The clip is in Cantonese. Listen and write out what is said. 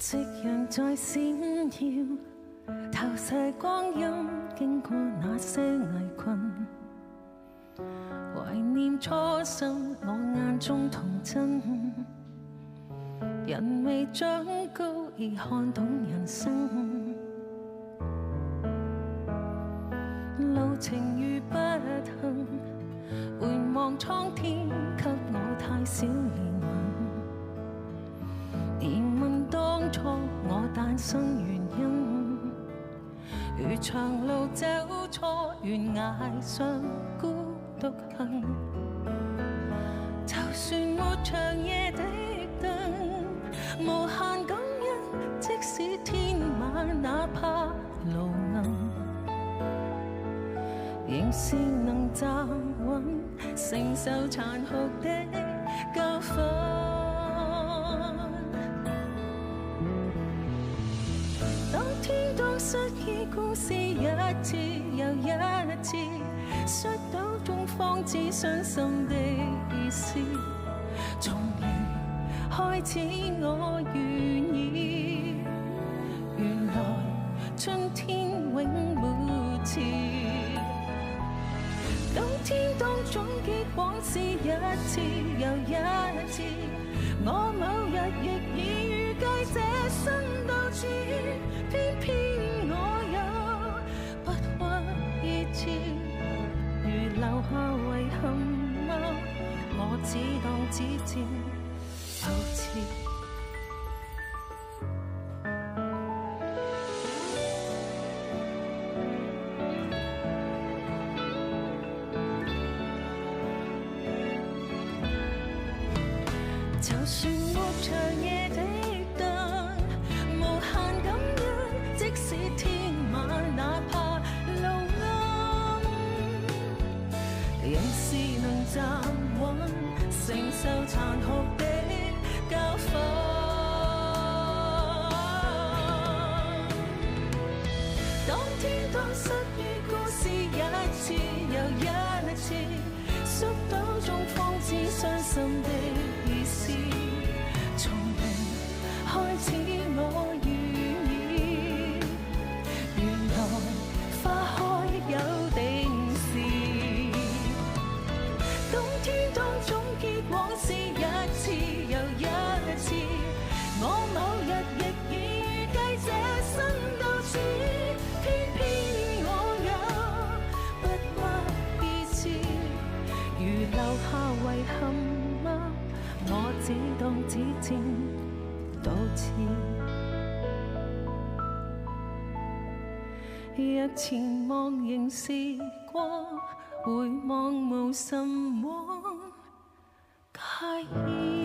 夕陽在閃耀，投射光陰，經過那些危困。懷念初心，我眼中童真。人未長高，已看懂人生。路程如不幸，回望蒼天，給我太少憐憫。疑問當初我誕生原因，如長路走錯懸崖上孤獨行。就算沒長夜的燈，無限感恩，即使天晚哪怕路暗，仍是能站穩，承受殘酷的教訓。當天當失意故事一次又一次，摔倒中方知傷心的意思。從零開始我願意，原來春天永沒遲。當天當總結往事一次又一次，我某日亦已預計這生到此，偏偏我又不屈意志。如留下遺憾嗎？我只當只佔後次。就算沒長夜的燈，無限感恩，即使天晚哪怕路暗，仍是能站穩，承受殘酷的教訓。當天當失意故事一次又一次，摔倒中方知傷心的意思。從零開始我願意，原來花開有定時。當天當總結往事一次又一次，我某日亦已預計這生到此，偏偏我也不屈意志。如留下遺憾嗎？我只當只佔到此。若前望仍是光，回望無甚往介意。